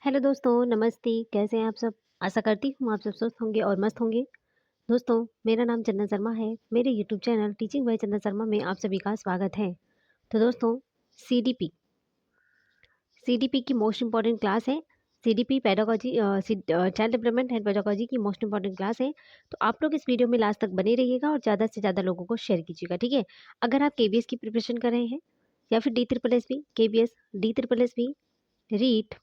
Hello दोस्तों, नमस्ते। कैसे हैं आप सब? आशा करती हूँ आप सब स्वस्थ होंगे और मस्त होंगे। दोस्तों, मेरा नाम चंदन शर्मा है। मेरे यूट्यूब चैनल टीचिंग बाय चंदन शर्मा में आप सभी का स्वागत है। तो दोस्तों, सीडीपी सीडीपी की मोस्ट इम्पॉर्टेंट क्लास है। CDP pedagogy child development and pedagogy की मोस्ट इम्पॉर्टेंट क्लास है। तो आप लोग इस वीडियो में लास्ट तक बने रहिएगा और ज़्यादा से ज़्यादा लोगों को शेयर कीजिएगा, ठीक है? अगर आप केबीएस की प्रिपरेशन कर रहे हैं या फिर D triple S B, KBS, D triple S B, REET,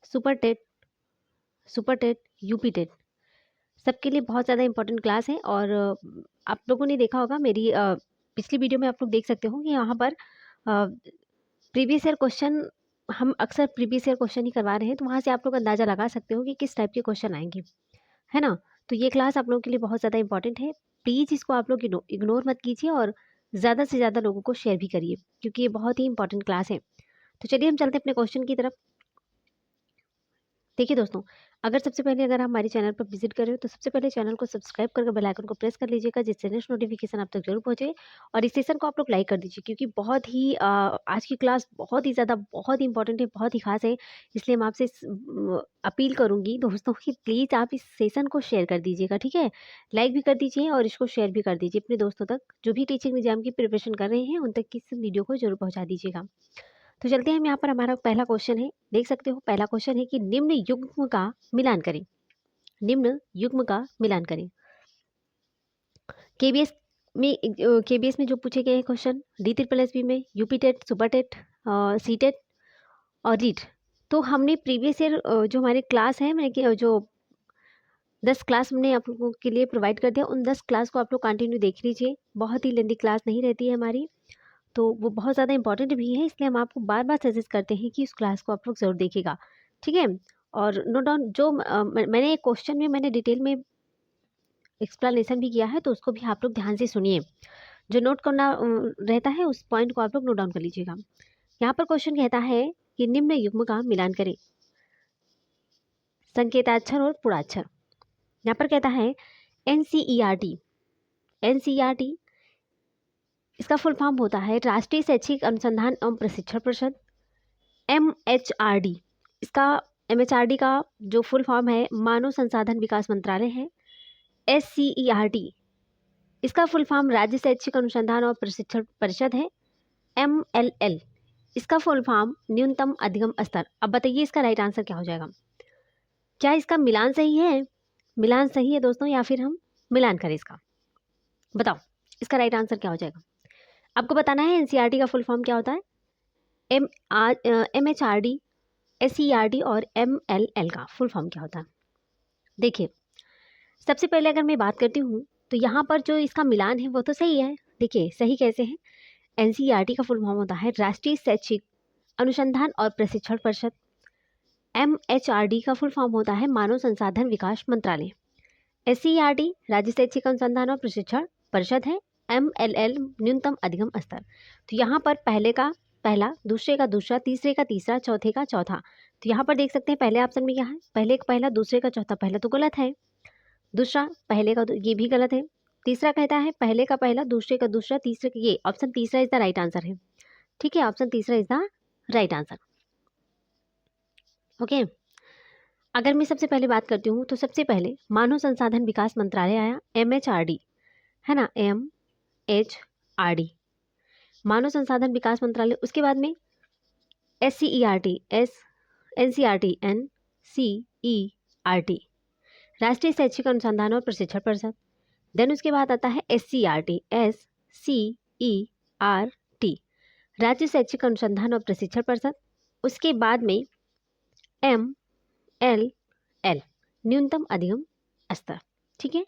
super TET, UP TET, सबके लिए बहुत ज़्यादा इंपॉर्टेंट क्लास है। और आप लोगों ने देखा होगा मेरी पिछली वीडियो में, आप लोग देख सकते हो कि यहाँ पर प्रीवियस ईयर क्वेश्चन, हम अक्सर प्रीवियस ईयर क्वेश्चन ही करवा रहे हैं, तो वहाँ से आप लोग अंदाज़ा लगा सकते हो कि किस टाइप के क्वेश्चन आएंगे, है ना? तो ये क्लास आप लोगों के लिए बहुत ज़्यादा इंपॉर्टेंट है। प्लीज़ इसको आप लोग इग्नोर मत कीजिए और ज़्यादा से ज़्यादा लोगों को शेयर भी करिए, क्योंकि ये बहुत ही इंपॉर्टेंट क्लास है। तो चलिए हम चलते हैं अपने क्वेश्चन की तरफ। देखिए दोस्तों, अगर आप हमारे चैनल पर विजिट कर रहे हो तो सबसे पहले चैनल को सब्सक्राइब करके बेल आइकन को प्रेस कर लीजिएगा, जिससे नेक्स्ट नोटिफिकेशन आप तक जरूर पहुंचे। और इस सेशन को आप लोग लाइक कर दीजिए, क्योंकि आज की क्लास बहुत ही ज़्यादा, बहुत ही इंपॉर्टेंट है, बहुत ही खास है। इसलिए मैं आपसे अपील करूंगी दोस्तों कि प्लीज़ आप इस सेशन को शेयर कर दीजिएगा, ठीक है? लाइक भी कर दीजिए और इसको शेयर भी कर दीजिए अपने दोस्तों तक, जो भी टीचिंग एग्जाम की प्रिपरेशन कर रहे हैं उन तक इस वीडियो को जरूर पहुँचा दीजिएगा। तो चलते हैं हम यहाँ पर, हमारा पहला क्वेश्चन है। देख सकते हो, पहला क्वेश्चन है कि निम्न युग्म का मिलान करें। निम्न युग्म का मिलान करें। केबीएस केबीएस में जो पूछे गए हैं question, D triple S B में, UP TET, super TET, C TET और रीट। तो हमने प्रीवियस ईयर जो हमारी क्लास है, जो 10 क्लास हमने आप लोगों के लिए प्रोवाइड कर दिया, उन 10 क्लास को आप लोग कंटिन्यू देख लीजिए। बहुत ही लेंदी क्लास नहीं रहती है हमारी, तो वो बहुत ज़्यादा इंपॉर्टेंट भी है, इसलिए हम आपको बार बार सजेस्ट करते हैं कि उस क्लास को आप लोग ज़रूर देखिएगा, ठीक है? और नोट डाउन, जो मैंने एक क्वेश्चन में मैंने डिटेल में एक्सप्लेनेशन भी किया है, तो उसको भी आप लोग ध्यान से सुनिए। जो नोट करना रहता है, उस पॉइंट को आप लोग नोट डाउन कर लीजिएगा। यहाँ पर क्वेश्चन कहता है कि निम्न युग्म का मिलान करें, संकेताक्षर और पूर्णाक्षर। यहाँ पर कहता है एनसीईआरटी। एनसीईआरटी, इसका फुल फॉर्म होता है राष्ट्रीय शैक्षिक अनुसंधान एवं प्रशिक्षण परिषद, MHRD। इसका MHRD का जो फुल फॉर्म है मानव संसाधन विकास मंत्रालय है। SCERT, इसका फुल फॉर्म राज्य शैक्षिक अनुसंधान और प्रशिक्षण परिषद है। MLL, इसका फुल फॉर्म न्यूनतम अधिगम स्तर। अब बताइए इसका राइट आंसर क्या हो जाएगा? क्या इसका मिलान सही है? मिलान सही है दोस्तों, या फिर हम मिलान करें इसका? बताओ इसका राइट आंसर क्या हो जाएगा? आपको बताना है एनसीईआरटी का फुल फॉर्म क्या होता है। MHRD, SCERT और MLL का फुल फॉर्म क्या होता है? देखिए, सबसे पहले अगर मैं बात करती हूँ, तो यहाँ पर जो इसका मिलान है वो तो सही है। देखिए सही कैसे है? एनसीईआरटी का फुल फॉर्म होता है राष्ट्रीय शैक्षिक अनुसंधान और प्रशिक्षण परिषद। MHRD का फुल फॉर्म होता है मानव संसाधन विकास मंत्रालय। SCERT राज्य शैक्षिक अनुसंधान और प्रशिक्षण परिषद है। MLL न्यूनतम अधिगम स्तर। तो यहाँ पर पहले का पहला, दूसरे का दूसरा, तीसरे का तीसरा, चौथे का चौथा। तो यहाँ पर देख सकते हैं पहले ऑप्शन में क्या है, पहले का पहला, दूसरे का चौथा। पहला तो गलत है, दूसरा पहले का ये भी गलत है। तीसरा कहता है पहले का पहला, दूसरे का दूसरा, तीसरे का ये। ऑप्शन तीसरा इज द राइट आंसर है, ठीक है? ऑप्शन तीसरा is the right answer. Okay, अगर मैं सबसे पहले बात करती हूँ, तो सबसे पहले मानव संसाधन विकास मंत्रालय आया, MHRD, है ना? MHRD, मानव संसाधन विकास मंत्रालय। उसके बाद में SCERT, NCERT, NCERT, राष्ट्रीय शैक्षिक अनुसंधान और प्रशिक्षण परिषद। देन उसके बाद आता है SCERT, SCERT, राज्य शैक्षिक अनुसंधान और प्रशिक्षण परिषद। उसके बाद में MLL, न्यूनतम अधिगम स्तर, ठीक है?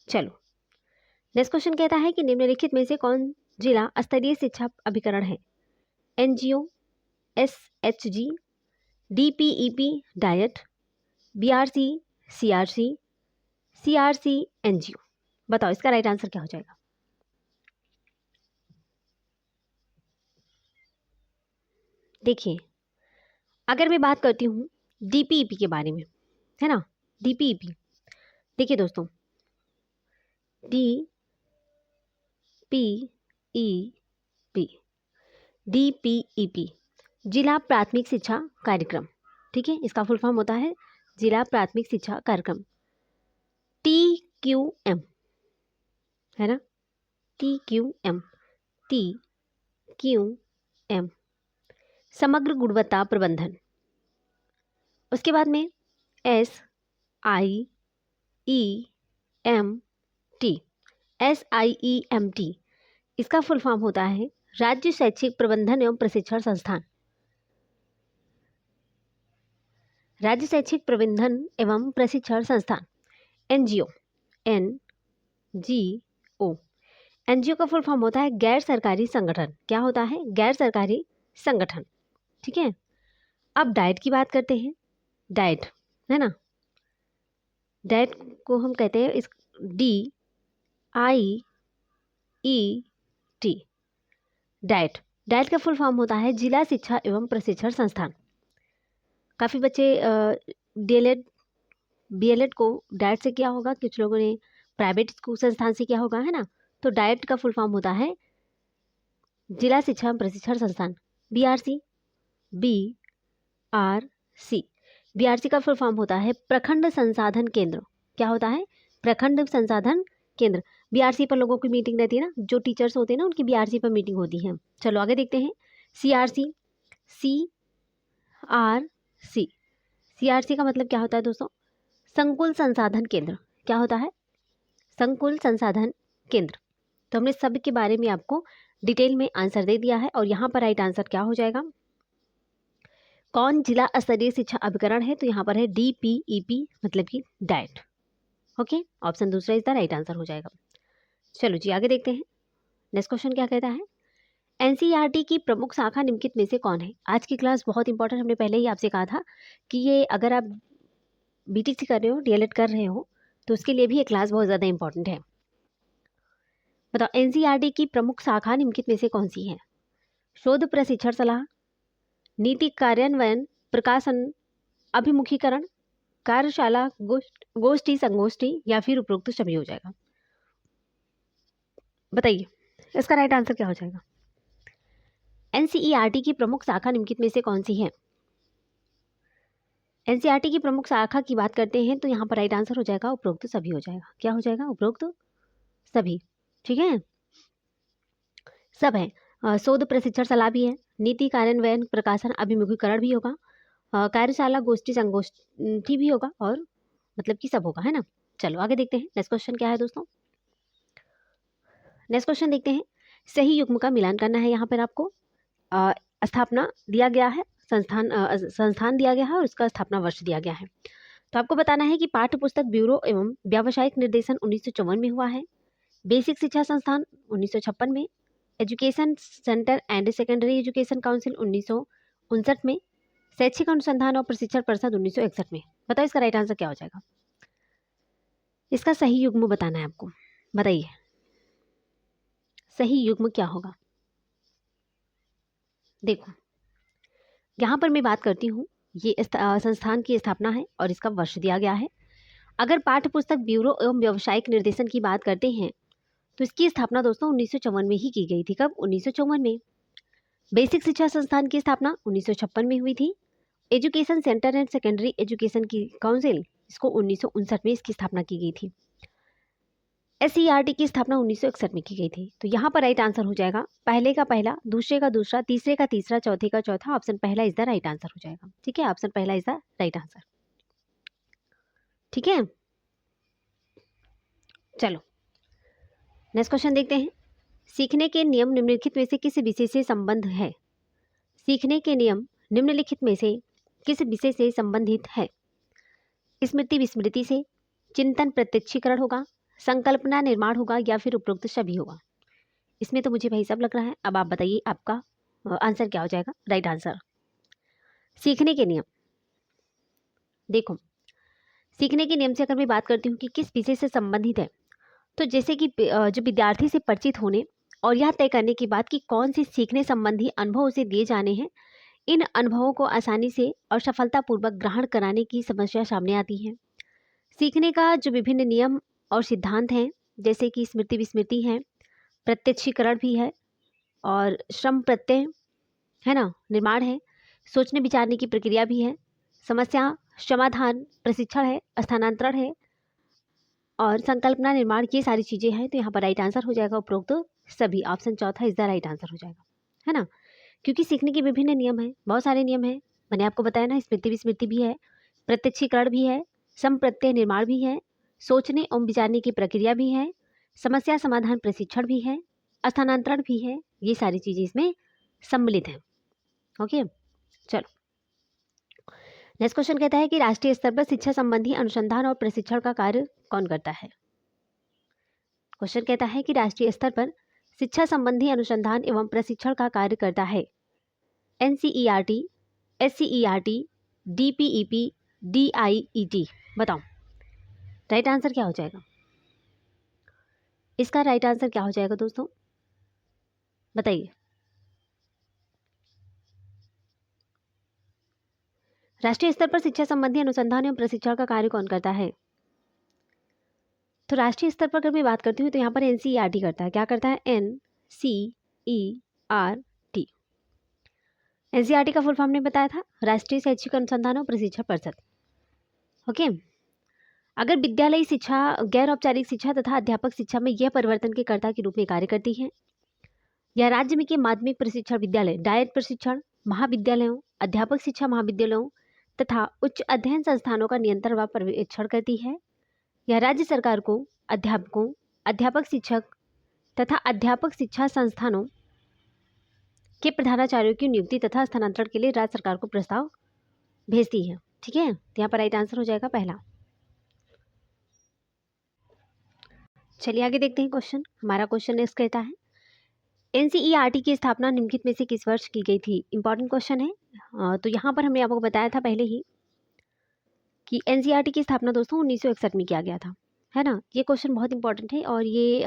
चलो, नेक्स्ट क्वेश्चन कहता है कि निम्नलिखित में से कौन जिला स्तरीय शिक्षा अभिकरण है? NGO, SHG, DPEP diet, BRC, CRC, CRC NGO। बताओ इसका राइट आंसर क्या हो जाएगा? देखिए, अगर मैं बात करती हूँ DPEP के बारे में, है ना? DPEP, देखिए दोस्तों, DPEP, DPEP, जिला प्राथमिक शिक्षा कार्यक्रम, ठीक है, इसका फुल फॉर्म होता है जिला प्राथमिक शिक्षा कार्यक्रम, TQM, है ना, TQM, TQM, समग्र गुणवत्ता प्रबंधन। उसके बाद में SIEMT, SIEMT, इसका फुल फॉर्म होता है राज्य शैक्षिक प्रबंधन एवं प्रशिक्षण संस्थान, राज्य शैक्षिक प्रबंधन एवं प्रशिक्षण संस्थान, NGO, NGO, NGO का फुल फॉर्म होता है गैर सरकारी संगठन। क्या होता है? गैर सरकारी संगठन। ठीक है, अब डाइट की बात करते हैं। डाइट, है ना, डाइट को हम कहते हैं इस DIET, डाइट। डाइट का फुल फॉर्म होता है जिला शिक्षा एवं प्रशिक्षण संस्थान। काफ़ी बच्चे DLED BLED को डाइट से किया होगा, कुछ लोगों ने प्राइवेट स्कूल संस्थान से किया होगा, है ना। तो डाइट का फुल फॉर्म होता है जिला शिक्षा एवं प्रशिक्षण संस्थान, BRC। BRC का फुल फॉर्म होता है प्रखंड संसाधन केंद्र। क्या होता है? प्रखंड संसाधन केंद्र। BRC पर लोगों की मीटिंग रहती है ना, जो टीचर्स होते हैं ना उनकी BRC पर मीटिंग होती है। चलो आगे देखते हैं। CRC, CRC का मतलब क्या होता है दोस्तों? संकुल संसाधन केंद्र। क्या होता है? संकुल संसाधन केंद्र। तो हमने सब के बारे में आपको डिटेल में आंसर दे दिया है और यहाँ पर राइट आंसर क्या हो जाएगा? कौन जिला स्तरीय शिक्षा अभिकरण है? तो यहाँ पर है DPEP, मतलब कि डाइट। ओके, ऑप्शन दूसरा इज द राइट आंसर हो जाएगा। चलो जी आगे देखते हैं। नेक्स्ट क्वेश्चन क्या कहता है? NCERT की प्रमुख शाखा निम्नलिखित में से कौन है? आज की क्लास बहुत इंपॉर्टेंट, हमने पहले ही आपसे कहा था कि ये अगर आप BTC कर रहे हो, DLED कर रहे हो, तो उसके लिए भी ये क्लास बहुत ज़्यादा इंपॉर्टेंट है। बताओ, NCERT की प्रमुख शाखा निम्नलिखित में से कौन सी है? शोध प्रशिक्षण सलाह, नीति कार्यान्वयन, प्रकाशन, अभिमुखीकरण, कार्यशाला, गोष्ठी संगोष्ठी, या फिर उपरोक्त सभी हो जाएगा। बताइए इसका राइट आंसर क्या हो जाएगा? NCERT की प्रमुख शाखा निम्नलिखित में से कौन सी है? NCERT की प्रमुख शाखा की बात करते हैं तो यहाँ पर राइट आंसर हो जाएगा उपरोक्त सभी हो जाएगा। क्या हो जाएगा? उपरोक्त सभी। ठीक है, सब है। शोध प्रशिक्षण सलाह भी है, नीति कार्यान्वयन, प्रकाशन, अभिमुखीकरण भी होगा, कार्यशाला, गोष्ठी संगोष्ठी भी होगा, और मतलब कि सब होगा, है ना। चलो आगे देखते हैं। नेक्स्ट क्वेश्चन क्या है दोस्तों? नेक्स्ट क्वेश्चन देखते हैं। सही युग्म का मिलान करना है। यहाँ पर आपको स्थापना दिया गया है, संस्थान दिया गया है और उसका स्थापना वर्ष दिया गया है। तो आपको बताना है कि पाठ्य पुस्तक ब्यूरो एवं व्यावसायिक निर्देशन 1954 में हुआ है, बेसिक शिक्षा संस्थान 1956 में, education centre and secondary education council 1959 में, शैक्षिक अनुसंधान और प्रशिक्षण परिषद 1961 में। बताओ इसका राइट आंसर क्या हो जाएगा? इसका सही युग्म बताना है आपको। बताइए सही युग्म क्या होगा? देखो यहाँ पर मैं बात करती हूँ, ये संस्थान की स्थापना है और इसका वर्ष दिया गया है। अगर पाठ्य पुस्तक ब्यूरो एवं व्यावसायिक निर्देशन की बात करते हैं तो इसकी स्थापना दोस्तों 1954 में ही की गई थी। कब? 1954 में। बेसिक शिक्षा संस्थान की स्थापना 1956 में हुई थी। Education centre and secondary education की काउंसिल, इसको 1959 में इसकी स्थापना की गई थी। SCERT की स्थापना 1961 में की गई थी। तो यहाँ पर राइट आंसर हो जाएगा पहले का पहला, दूसरे का दूसरा, तीसरे का तीसरा, चौथे का चौथा। ऑप्शन पहला इज द राइट आंसर हो जाएगा। ठीक है, ऑप्शन पहला इज द राइट आंसर। ठीक है, चलो नेक्स्ट क्वेश्चन देखते हैं। सीखने के नियम निम्नलिखित में से किस विषय से संबंध है? सीखने के नियम निम्नलिखित में से किस विषय से संबंधित है? स्मृति विस्मृति से, चिंतन प्रत्यक्षीकरण होगा, संकल्पना निर्माण होगा, या फिर उपरोक्त सभी होगा? इसमें तो मुझे भाई सब लग रहा है। अब आप बताइए आपका आंसर क्या हो जाएगा? राइट आंसर सीखने के नियम। देखो सीखने के नियम से अगर मैं बात करती हूँ कि किस विषय से संबंधित है, तो जैसे कि जो विद्यार्थी से परिचित होने और यह तय करने की बात कि कौन से सीखने संबंधी अनुभव उसे दिए जाने हैं, इन अनुभवों को आसानी से और सफलतापूर्वक ग्रहण कराने की समस्या सामने आती है। सीखने का जो विभिन्न नियम और सिद्धांत हैं, जैसे कि स्मृति विस्मृति है, प्रत्यक्षीकरण भी है, और श्रम प्रत्यय है ना, निर्माण है, सोचने विचारने की प्रक्रिया भी है, समस्या समाधान, प्रशिक्षण है, स्थानांतरण है और संकल्पना निर्माण, ये सारी चीज़ें हैं। तो यहाँ पर राइट आंसर हो जाएगा उपरोक्त सभी। ऑप्शन चौथा इज द राइट आंसर हो जाएगा, है ना। क्योंकि सीखने के विभिन्न नियम हैं, बहुत सारे नियम हैं। मैंने आपको बताया ना, स्मृति विस्मृति भी है, प्रत्यक्षीकरण भी है, संप्रत्यय निर्माण भी है, सोचने एवं विचारने की प्रक्रिया भी है, समस्या समाधान प्रशिक्षण भी है, स्थानांतरण भी है। ये सारी चीज़ें इसमें सम्मिलित हैं। ओके, चलो नेक्स्ट क्वेश्चन कहता है कि राष्ट्रीय स्तर पर शिक्षा संबंधी अनुसंधान और प्रशिक्षण का कार्य कौन करता है। क्वेश्चन कहता है कि राष्ट्रीय स्तर पर शिक्षा संबंधी अनुसंधान एवं प्रशिक्षण का कार्य करता है NCERT, SCERT, DPEP, DIET। बताओ राइट आंसर क्या हो जाएगा? इसका राइट आंसर क्या हो जाएगा दोस्तों, बताइए। राष्ट्रीय स्तर पर शिक्षा संबंधी अनुसंधान एवं प्रशिक्षण का कार्य कौन करता है? तो राष्ट्रीय स्तर पर अगर मैं बात करती हूँ तो यहाँ पर NCERT करता है। क्या करता है? NCERT। NCERT का फुल फॉर्म ने बताया था, राष्ट्रीय शैक्षिक अनुसंधान और प्रशिक्षण परिषद। ओके, अगर विद्यालयी शिक्षा, गैर औपचारिक शिक्षा तथा अध्यापक शिक्षा में यह परिवर्तन के कर्ता के रूप में कार्य करती है। यह राज्य में के माध्यमिक प्रशिक्षण विद्यालय, डायट प्रशिक्षण महाविद्यालयों, अध्यापक शिक्षा महाविद्यालयों तथा उच्च अध्ययन संस्थानों का नियंत्रण व पर्यवेक्षण करती है। यह राज्य सरकार को अध्यापकों, अध्यापक शिक्षक तथा अध्यापक शिक्षा संस्थानों के प्रधानाचार्यों की नियुक्ति तथा स्थानांतरण के लिए राज्य सरकार को प्रस्ताव भेजती है। ठीक है, तो यहाँ पर राइट आंसर हो जाएगा पहला। चलिए आगे देखते हैं क्वेश्चन। हमारा क्वेश्चन नेक्स्ट कहता है NCERT की स्थापना निम्नलिखित में से किस वर्ष की गई थी। इंपॉर्टेंट क्वेश्चन है। तो यहाँ पर हमने आपको बताया था पहले ही कि NCERT की स्थापना दोस्तों 1961 में किया गया था, है ना। ये क्वेश्चन बहुत इंपॉर्टेंट है और ये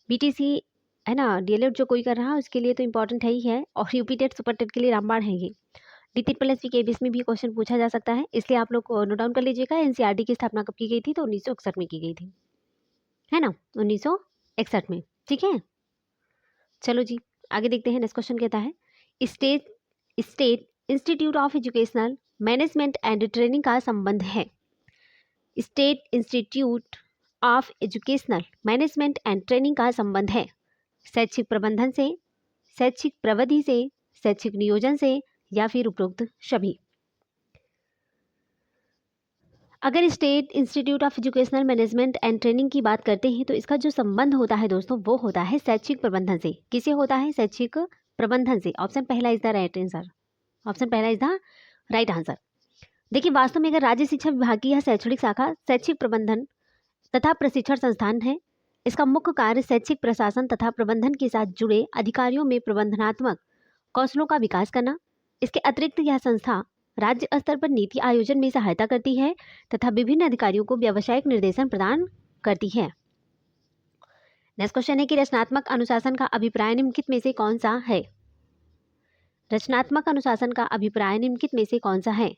BTC है ना, DLED जो कोई कर रहा है उसके लिए तो इंपॉर्टेंट है ही है, और UP टेट सुपर टेट के लिए रामबाण है ये। D3+V के बेस में भी क्वेश्चन पूछा जा सकता है, इसलिए आप लोग नोट डाउन कर लीजिएगा। NCERT की स्थापना कब की गई थी? तो 1961 में की गई थी, है ना, 1961 में। ठीक है, चलो जी आगे देखते हैं। नेक्स्ट क्वेश्चन कहता है state institute of educational management and training का संबंध है। State institute of educational management and training का संबंध है शैक्षिक प्रबंधन से, शैक्षिक प्रविधि से, शैक्षिक नियोजन से या फिर उपरोक्त सभी। अगर state institute of educational management and training की बात करते हैं तो इसका जो संबंध होता है दोस्तों वो होता है शैक्षिक प्रबंधन से। किसे होता है? शैक्षिक प्रबंधन से। ऑप्शन पहला is the right answer. Option पहला इज द राइट आंसर। देखिए वास्तव में अगर राज्य शिक्षा विभाग की यह शैक्षणिक शाखा शैक्षिक प्रबंधन तथा प्रशिक्षण संस्थान है। इसका मुख्य कार्य शैक्षिक प्रशासन तथा प्रबंधन के साथ जुड़े अधिकारियों में प्रबंधनात्मक कौशलों का विकास करना। इसके अतिरिक्त यह संस्था राज्य स्तर पर नीति आयोजन में सहायता करती है तथा विभिन्न अधिकारियों को व्यावसायिक निर्देशन प्रदान करती है। नेक्स्ट क्वेश्चन है कि रचनात्मक अनुशासन का अभिप्राय निम्नलिखित में से कौन सा है? रचनात्मक अनुशासन का अभिप्राय निम्नलिखित में से कौन सा है?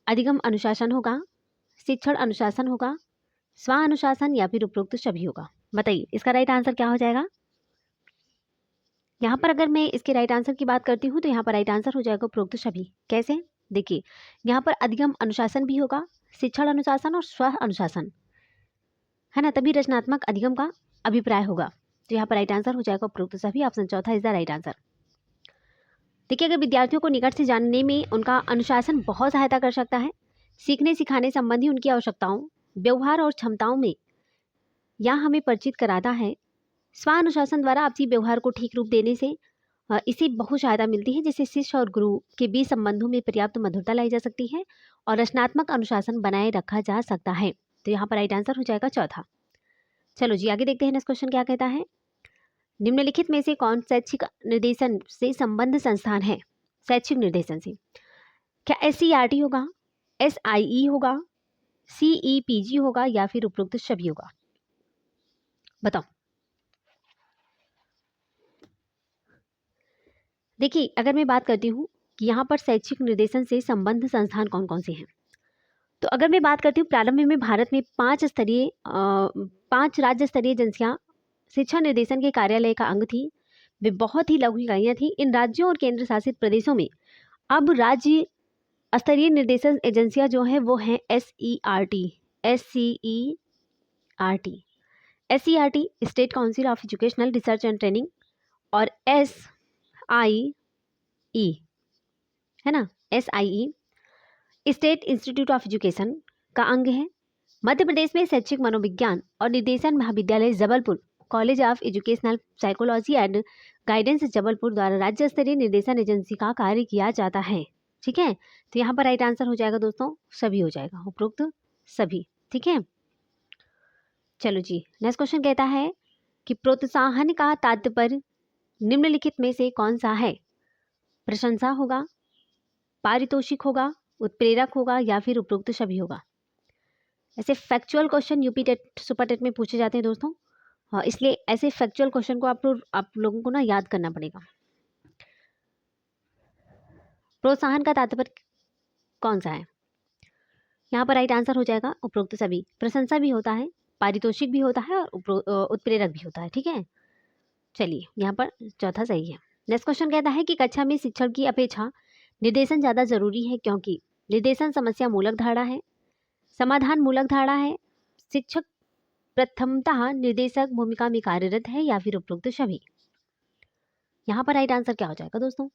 अधिगम अनुशासन होगा, शिक्षण अनुशासन होगा, स्व अनुशासन या फिर उपरोक्त सभी होगा। बताइए इसका राइट आंसर क्या हो जाएगा? यहाँ पर अगर मैं इसके राइट आंसर की बात करती हूँ तो यहाँ पर राइट आंसर हो जाएगा उपरोक्त सभी। कैसे? देखिए यहाँ पर अधिगम अनुशासन भी होगा, शिक्षण अनुशासन और स्व अनुशासन, है ना, तभी रचनात्मक अधिगम का अभिप्राय होगा। तो यहाँ पर राइट आंसर हो जाएगा उपरोक्त सभी। ऑप्शन चौथा इज द राइट आंसर। देखिए अगर विद्यार्थियों को निकट से जानने में उनका अनुशासन बहुत सहायता कर सकता है। सीखने सिखाने संबंधी उनकी आवश्यकताओं, व्यवहार और क्षमताओं में यह हमें परिचित कराता है। स्व अनुशासन द्वारा आपसी व्यवहार को ठीक रूप देने से इसे बहुत सहायता मिलती है, जिससे शिष्य और गुरु के बीच संबंधों में पर्याप्त मधुरता लाई जा सकती है और रचनात्मक अनुशासन बनाए रखा जा सकता है। तो यहाँ पर राइट आंसर हो जाएगा चौथा। चलो जी आगे देखते हैं नेक्स्ट क्वेश्चन क्या कहता है। निम्नलिखित में से कौन शैक्षिक निर्देशन से संबद्ध संस्थान है? शैक्षिक निर्देशन से क्या SCERT होगा, SIE होगा, CEPG होगा या फिर उपरोक्त सभी होगा? बताओ। देखिए अगर मैं बात करती हूँ कि यहाँ पर शैक्षिक निर्देशन से संबद्ध संस्थान कौन कौन से हैं, तो अगर मैं बात करती हूँ प्रारंभ में भारत में 5 राज्य स्तरीय एजेंसियाँ शिक्षा निर्देशन के कार्यालय का अंग थी। वे बहुत ही लघु इकाइयाँ थी। इन राज्यों और केंद्र शासित प्रदेशों में अब राज्य स्तरीय निर्देशन एजेंसियां जो हैं वो हैं SERT, SCERT, SERT state council of educational research and training, और SIE है ना, SIE state institute of education का अंग है। मध्य प्रदेश में शैक्षिक मनोविज्ञान और निर्देशन महाविद्यालय Jabalpur, college of educational psychology and guidance Jabalpur द्वारा राज्य स्तरीय निर्देशन एजेंसी का कार्य किया जाता है। ठीक है, तो यहाँ पर राइट आंसर हो जाएगा दोस्तों सभी, हो जाएगा उपरोक्त सभी। ठीक है, चलो जी, नेक्स्ट क्वेश्चन कहता है कि प्रोत्साहन का तात्पर्य निम्नलिखित में से कौन सा है? प्रशंसा होगा, पारितोषिक होगा, उत्प्रेरक होगा, या फिर उपरोक्त सभी होगा। ऐसे factual question UP TET super TET में पूछे जाते हैं दोस्तों, हाँ, इसलिए ऐसे फैक्चुअल क्वेश्चन को आप लोगों को ना याद करना पड़ेगा। प्रोत्साहन का तात्पर्य कौन सा है? यहाँ पर राइट आंसर हो जाएगा उपरोक्त सभी। प्रशंसा भी होता है, पारितोषिक भी होता है, और उत्प्रेरक भी होता है। ठीक है, चलिए यहाँ पर चौथा सही है। नेक्स्ट क्वेश्चन कहता है कि कक्षा में शिक्षण की अपेक्षा निर्देशन ज़्यादा जरूरी है क्योंकि निर्देशन समस्या मूलक धारणा है, समाधान मूलक धारणा है, शिक्षक प्रथमतः निर्देशक भूमिका में कार्यरत है, या फिर उपरोक्त सभी। यहाँ पर राइट आंसर क्या हो जाएगा दोस्तों?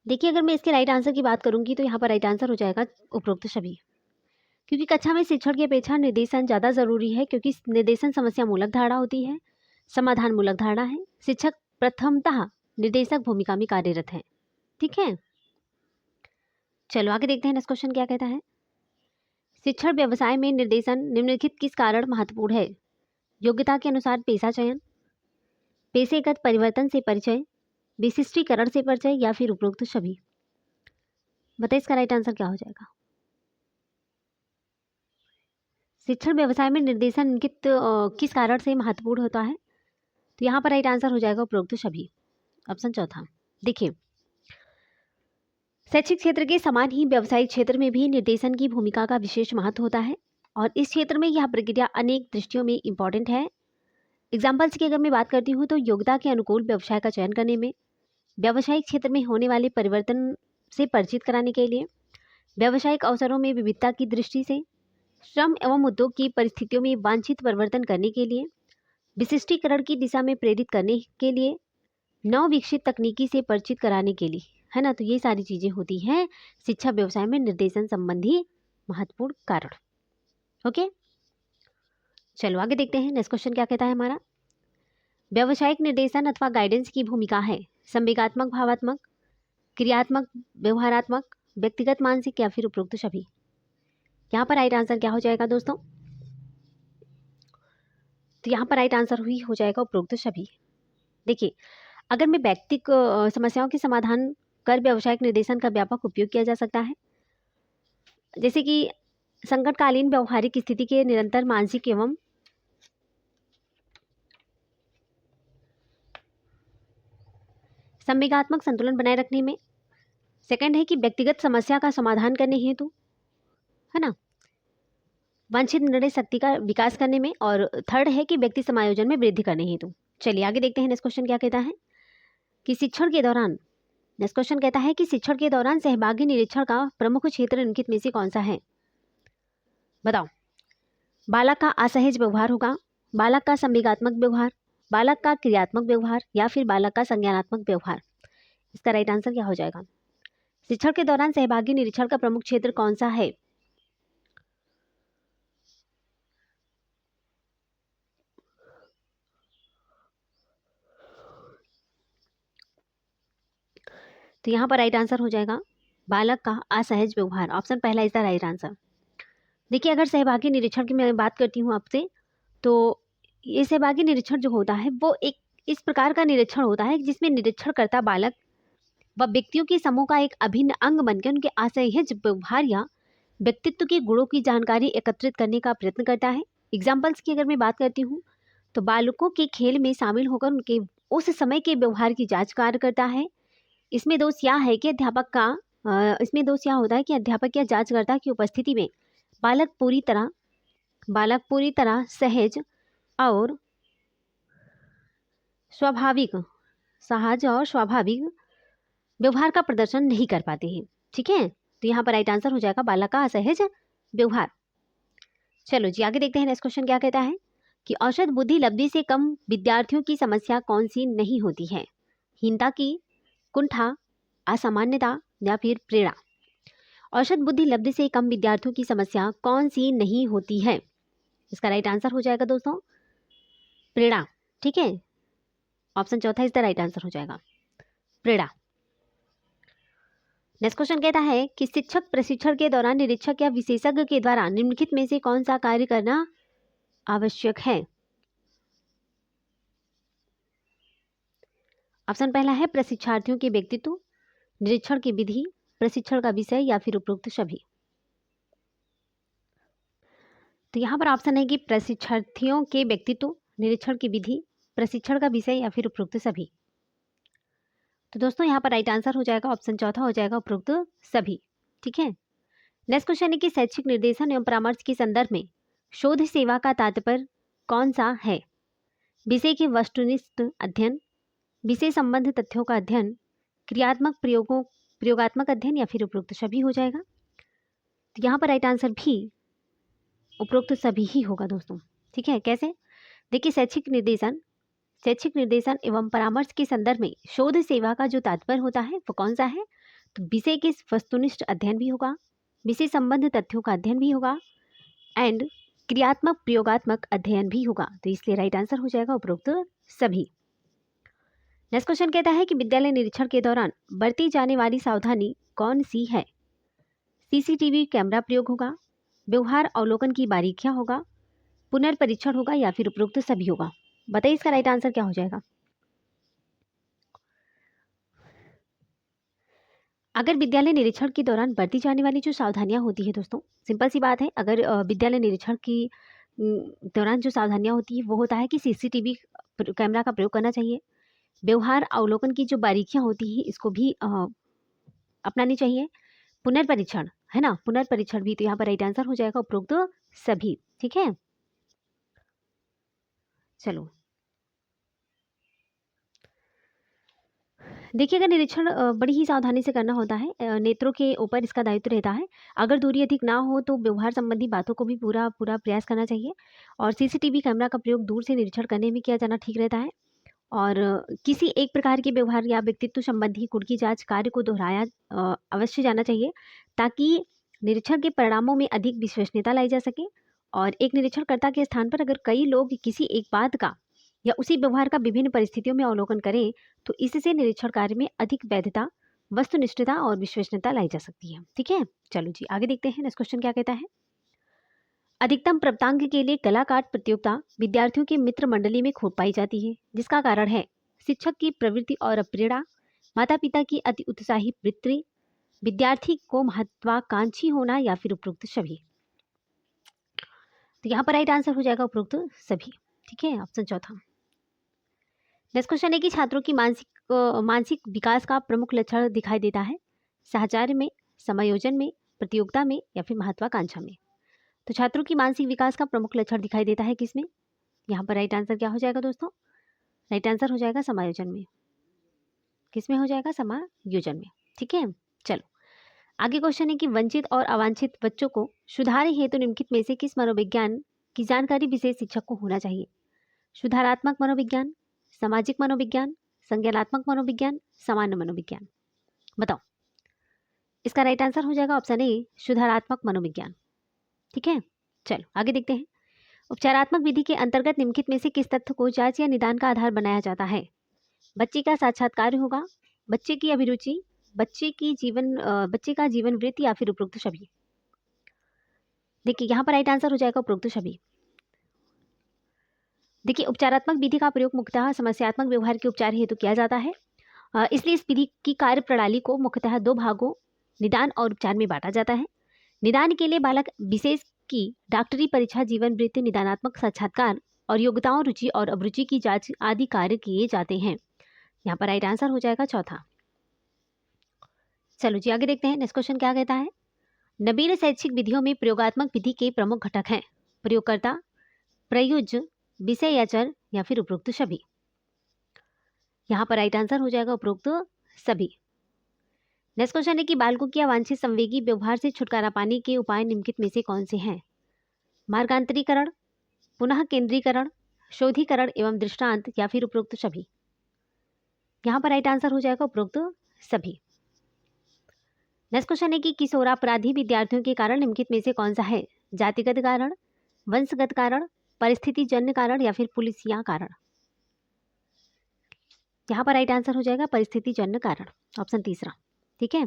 देखिए, अगर मैं इसके राइट आंसर की बात करूंगी तो यहाँ पर राइट आंसर हो जाएगा उपरोक्त सभी, क्योंकि कक्षा में शिक्षण की अपेक्षा निर्देशन ज़्यादा जरूरी है क्योंकि निर्देशन समस्या मूलक धारणा होती है, समाधान मूलक धारणा है, शिक्षक प्रथमतः निर्देशक भूमिका में कार्यरत है। ठीक है, चलो आगे देखते हैं नेक्स्ट क्वेश्चन क्या कहता है। शिक्षण व्यवसाय में निर्देशन निम्नलिखित किस कारण महत्वपूर्ण है? योग्यता के अनुसार पेशा चयन, पेशेगत परिवर्तन से परिचय, विशिष्टीकरण से परिचय, या फिर उपरोक्त सभी। बताइए इसका राइट आंसर क्या हो जाएगा? शिक्षण व्यवसाय में निर्देशन निम्नलिखित किस कारण से महत्वपूर्ण होता है? तो यहाँ पर राइट आंसर हो जाएगा उपरोक्त सभी, ऑप्शन चौथा। देखिए, शैक्षिक क्षेत्र के समान ही व्यावसायिक क्षेत्र में भी निर्देशन की भूमिका का विशेष महत्व होता है और इस क्षेत्र में यह प्रक्रिया अनेक दृष्टियों में इम्पॉर्टेंट है। एग्जाम्पल्स की अगर मैं बात करती हूँ तो योग्यता के अनुकूल व्यवसाय का चयन करने में, व्यावसायिक क्षेत्र में होने वाले परिवर्तन से परिचित कराने के लिए, व्यावसायिक अवसरों में विविधता की दृष्टि से, श्रम एवं उद्योग की परिस्थितियों में वांछित परिवर्तन करने के लिए, विशिष्टीकरण की दिशा में प्रेरित करने के लिए, नव विकसित तकनीकी से परिचित कराने के लिए, है ना। तो ये सारी चीजें होती हैं शिक्षा व्यवसाय में निर्देशन संबंधी महत्वपूर्ण कारण। ओके, चलो आगे देखते हैं नेक्स्ट क्वेश्चन क्या कहता है हमारा। व्यावसायिक निर्देशन अथवा गाइडेंस की भूमिका है संवेगात्मक, भावात्मक, क्रियात्मक, व्यवहारात्मक, व्यक्तिगत, मानसिक, या फिर उपरोक्त सभी। यहाँ पर राइट आंसर क्या हो जाएगा दोस्तों? तो यहाँ पर राइट आंसर हुई हो जाएगा उपरोक्त सभी। देखिए, अगर मैं व्यक्तिक समस्याओं के समाधान कर व्यावसायिक निर्देशन का व्यापक उपयोग किया जा सकता है, जैसे कि संकटकालीन व्यवहारिक स्थिति के निरंतर मानसिक एवं संवेगात्मक संतुलन बनाए रखने में। सेकंड है कि व्यक्तिगत समस्या का समाधान करने हेतु, है ना, वांछित निर्णय शक्ति का विकास करने में। और थर्ड है कि व्यक्ति समायोजन में वृद्धि करने हेतु। चलिए आगे देखते हैं नेक्स्ट क्वेश्चन क्या कहता है कि शिक्षण के दौरान, नेक्स्ट क्वेश्चन कहता है कि शिक्षण के दौरान सहभागी निरीक्षण का प्रमुख क्षेत्र निम्नलिखित में से कौन सा है? बताओ। बालक का असहज व्यवहार होगा, बालक का संवेगात्मक व्यवहार, बालक का क्रियात्मक व्यवहार, या फिर बालक का संज्ञानात्मक व्यवहार। इसका राइट आंसर क्या हो जाएगा? शिक्षण के दौरान सहभागी निरीक्षण का प्रमुख क्षेत्र कौन सा है? तो यहाँ पर राइट आंसर हो जाएगा बालक का असहज व्यवहार, ऑप्शन पहला इज द राइट आंसर। देखिए, अगर सहभागी निरीक्षण की मैं बात करती हूँ आपसे, तो ये सहभागी निरीक्षण जो होता है वो एक इस प्रकार का निरीक्षण होता है जिसमें निरीक्षणकर्ता बालक व व्यक्तियों के समूह का एक अभिन्न अंग बनकर उनके असहज व्यवहार या व्यक्तित्व के गुणों की जानकारी एकत्रित करने का प्रयत्न करता है। एग्जाम्पल्स की अगर मैं बात करती हूँ तो बालकों के खेल में शामिल होकर उनके उस समय के व्यवहार की जांच कार्य करता है। इसमें दोष यह है कि इसमें दोष यह होता है कि अध्यापक या जांचकर्ता की उपस्थिति में बालक पूरी तरह सहज और स्वाभाविक व्यवहार का प्रदर्शन नहीं कर पाते हैं। ठीक है, तो यहाँ पर राइट आंसर हो जाएगा बालक का असहज व्यवहार। चलो जी आगे देखते हैं नेक्स्ट क्वेश्चन क्या कहता है कि औसत बुद्धि लब्धि से कम विद्यार्थियों की समस्या कौन सी नहीं होती है? हीनता की, कुंठा, असामान्यता या फिर प्रेरणा। औसत बुद्धि लब्धि से कम विद्यार्थियों की समस्या कौन सी नहीं होती है? इसका राइट आंसर हो जाएगा दोस्तों प्रेरणा। ठीक है, ऑप्शन चौथा इज द राइट आंसर हो जाएगा प्रेरणा। नेक्स्ट क्वेश्चन कहता है कि शिक्षक प्रशिक्षण के दौरान निरीक्षक या विशेषज्ञ के द्वारा निम्नलिखित में से कौन सा कार्य करना आवश्यक है? ऑप्शन पहला है प्रशिक्षार्थियों के व्यक्तित्व, निरीक्षण की विधि, प्रशिक्षण का विषय या फिर उपरोक्त सभी। तो यहाँ पर ऑप्शन है कि प्रशिक्षार्थियों के व्यक्तित्व, निरीक्षण की विधि, प्रशिक्षण का विषय या फिर उपरोक्त सभी। तो दोस्तों यहाँ पर राइट आंसर हो जाएगा ऑप्शन चौथा हो जाएगा उपरोक्त सभी। ठीक है, नेक्स्ट क्वेश्चन है कि शैक्षिक निर्देशन एवं परामर्श के संदर्भ में शोध सेवा का तात्पर्य कौन सा है? विषय के वस्तुनिष्ठ अध्ययन, विषय संबंध तथ्यों का अध्ययन, क्रियात्मक प्रयोगात्मक अध्ययन या फिर उपरोक्त सभी हो जाएगा। तो यहाँ पर राइट आंसर भी उपरोक्त सभी ही होगा दोस्तों। ठीक है, कैसे? देखिए शैक्षिक निर्देशन एवं परामर्श के संदर्भ में शोध सेवा का जो तात्पर्य होता है वो कौन सा है? तो विषय के वस्तुनिष्ठ अध्ययन भी होगा, विषय संबंध तथ्यों का अध्ययन भी होगा एंड क्रियात्मक प्रयोगात्मक अध्ययन भी होगा। तो इसलिए राइट आंसर हो जाएगा उपरोक्त सभी। नेक्स्ट क्वेश्चन कहता है कि विद्यालय निरीक्षण के दौरान बरती जाने वाली सावधानी कौन सी है? सीसीटीवी कैमरा प्रयोग होगा, व्यवहार अवलोकन की बारीकियां होगा, पुनर्परीक्षण होगा या फिर उपरोक्त सभी होगा। बताइए इसका राइट आंसर क्या हो जाएगा? अगर विद्यालय निरीक्षण के दौरान बरती जाने वाली जो सावधानियां होती है दोस्तों, सिंपल सी बात है, अगर विद्यालय निरीक्षण की दौरान जो सावधानियां होती है वो होता है कि सीसीटीवी कैमरा का प्रयोग करना चाहिए, व्यवहार अवलोकन की जो बारीकियां होती हैं इसको भी अपनानी चाहिए, पुनर्परीक्षण है ना, पुनर्परीक्षण भी। तो यहाँ पर राइट आंसर हो जाएगा उपरोक्त सभी। ठीक है, चलो देखिए अगर निरीक्षण बड़ी ही सावधानी से करना होता है, नेत्रों के ऊपर इसका दायित्व रहता है। अगर दूरी अधिक ना हो तो व्यवहार संबंधी बातों को भी पूरा प्रयास करना चाहिए और सीसीटीवी कैमरा का प्रयोग दूर से निरीक्षण करने में किया जाना ठीक रहता है और किसी एक प्रकार के व्यवहार या व्यक्तित्व संबंधी गुण की जांच कार्य को दोहराया अवश्य जाना चाहिए ताकि निरीक्षण के परिणामों में अधिक विश्वसनीयता लाई जा सके। और एक निरीक्षणकर्ता के स्थान पर अगर कई लोग किसी एक बात का या उसी व्यवहार का विभिन्न परिस्थितियों में अवलोकन करें तो इससे निरीक्षण कार्य में अधिक वैधता, वस्तुनिष्ठता और विश्वसनीयता लाई जा सकती है। ठीक है, चलो जी आगे देखते हैं नेक्स्ट क्वेश्चन क्या कहता है। अधिकतम प्राप्तांक के लिए कलाकार प्रतियोगिता विद्यार्थियों के मित्र मंडली में खूब पाई जाती है, जिसका कारण है शिक्षक की प्रवृत्ति और प्रेरणा, माता पिता की अति उत्साही वृत्ति, विद्यार्थी को महत्वाकांक्षी होना या फिर उपरोक्त सभी। तो यहाँ पर राइट आंसर हो जाएगा उपरोक्त सभी। ठीक है, ऑप्शन चौथा। नेक्स्ट क्वेश्चन है कि छात्रों की मानसिक विकास का प्रमुख लक्षण दिखाई देता है साहचर्य में, समायोजन में, प्रतियोगिता में या फिर महत्वाकांक्षा में। तो छात्रों की मानसिक विकास का प्रमुख लक्षण दिखाई देता है किसमें? यहाँ पर राइट आंसर क्या हो जाएगा दोस्तों? राइट आंसर हो जाएगा समायोजन में। किसमें हो जाएगा? समायोजन में। ठीक है, चलो आगे क्वेश्चन है कि वंचित और अवांछित बच्चों को सुधार हेतु निम्नलिखित में से किस मनोविज्ञान की जानकारी विशेष शिक्षक को होना चाहिए? सुधारात्मक मनोविज्ञान, सामाजिक मनोविज्ञान, संज्ञानात्मक मनोविज्ञान, सामान्य मनोविज्ञान। बताओ इसका राइट आंसर हो जाएगा ऑप्शन ए सुधारात्मक मनोविज्ञान। ठीक है, चलो आगे देखते हैं। उपचारात्मक विधि के अंतर्गत निम्नलिखित में से किस तथ्य को जांच या निदान का आधार बनाया जाता है? बच्चे का साक्षात्कार होगा, बच्चे की अभिरुचि, बच्चे का जीवन वृत्ति या फिर उपरोक्त सभी। देखिए यहाँ पर राइट आंसर हो जाएगा उपरोक्त सभी। देखिए उपचारात्मक विधि का प्रयोग मुख्यतः समस्यात्मक व्यवहार के उपचार हेतु किया जाता है, इसलिए इस विधि की कार्य प्रणाली को मुख्यतः दो भागों निदान और उपचार में बांटा जाता है। निदान के लिए बालक विशेष की डॉक्टरी परीक्षा, जीवन वृत्ति, निदानात्मक साक्षात्कार और योग्यताओं, रुचि और अभिरुचि की जांच आदि कार्य किए जाते हैं। यहाँ पर राइट आंसर हो जाएगा चौथा। चलो जी आगे देखते हैं नेक्स्ट क्वेश्चन क्या कहता है। नवीन शैक्षिक विधियों में प्रयोगात्मक विधि के प्रमुख घटक हैं प्रयोगकर्ता, प्रयुज्य, विषय या चर या फिर उपरोक्त सभी। यहाँ पर राइट आंसर हो जाएगा उपरोक्त सभी। नेक्स्ट क्वेश्चन है कि बालकों की अवांछित संवेगी व्यवहार से छुटकारा पाने के उपाय निम्नलिखित में से कौन से हैं? मार्गांतरीकरण, पुनः केंद्रीकरण, शोधीकरण एवं दृष्टांत या फिर उपरोक्त सभी। यहाँ पर राइट आंसर हो जाएगा उपरोक्त सभी। नेक्स्ट क्वेश्चन है कि किशोरापराधी विद्यार्थियों के कारण निम्नलिखित में से कौन सा है? जातिगत कारण, वंशगत कारण, परिस्थितिजन्य कारण या फिर पुलिसिया कारण। यहाँ पर राइट आंसर हो जाएगा परिस्थितिजन्य कारण, ऑप्शन तीसरा। ठीक है,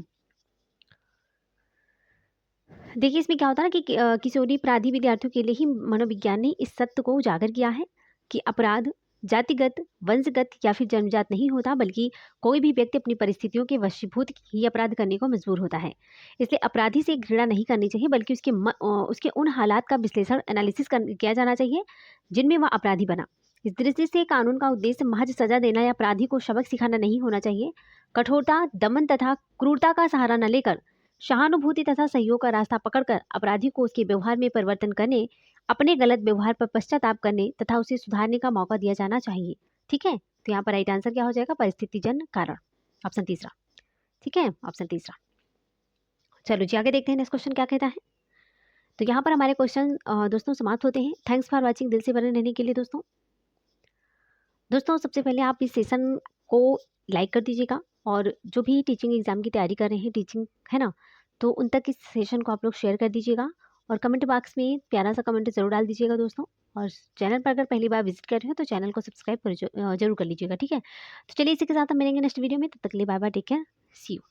देखिए इसमें क्या होता है ना कि किशोरी अपराधी विद्यार्थियों के लिए ही मनोविज्ञान ने इस सत्य को उजागर किया है कि अपराध जातिगत, वंशगत या फिर जन्मजात नहीं होता, बल्कि कोई भी व्यक्ति अपनी परिस्थितियों के वशीभूत ही अपराध करने को मजबूर होता है। इसलिए अपराधी से घृणा नहीं करनी चाहिए, बल्कि उसके उन हालात का विश्लेषण एनालिसिस किया जाना चाहिए जिनमें वह अपराधी बना। इस दृष्टि से कानून का उद्देश्य महज सजा देना या अपराधी को सबक सिखाना नहीं होना चाहिए। कठोरता, दमन तथा क्रूरता का सहारा न लेकर सहानुभूति तथा सहयोग का रास्ता पकड़कर अपराधी को उसके व्यवहार में परिवर्तन करने, अपने गलत व्यवहार पर पश्चाताप करने तथा उसे सुधारने का मौका दिया जाना चाहिए। ठीक है, तो यहाँ पर राइट आंसर क्या हो जाएगा? परिस्थितिजन्य कारण, ऑप्शन तीसरा। ठीक है, ऑप्शन तीसरा। चलो जी आगे देखते हैं नेक्स्ट क्वेश्चन क्या कहता है। तो यहाँ पर हमारे क्वेश्चन दोस्तों समाप्त होते हैं। थैंक्स फॉर वॉचिंग, दिल से बने रहने के लिए दोस्तों। सबसे पहले आप इस सेशन को लाइक कर दीजिएगा, और जो भी टीचिंग एग्जाम की तैयारी कर रहे हैं, टीचिंग है ना, तो उन तक इस सेशन को आप लोग शेयर कर दीजिएगा, और कमेंट बॉक्स में प्यारा सा कमेंट जरूर डाल दीजिएगा दोस्तों। और चैनल पर अगर पहली बार विजिट कर रहे हो तो चैनल को सब्सक्राइब जरूर कर लीजिएगा। ठीक है, तो चलिए इसी के साथ हम मिलेंगे नेक्स्ट वीडियो में। तब तक के लिए bye bye, take care, see you.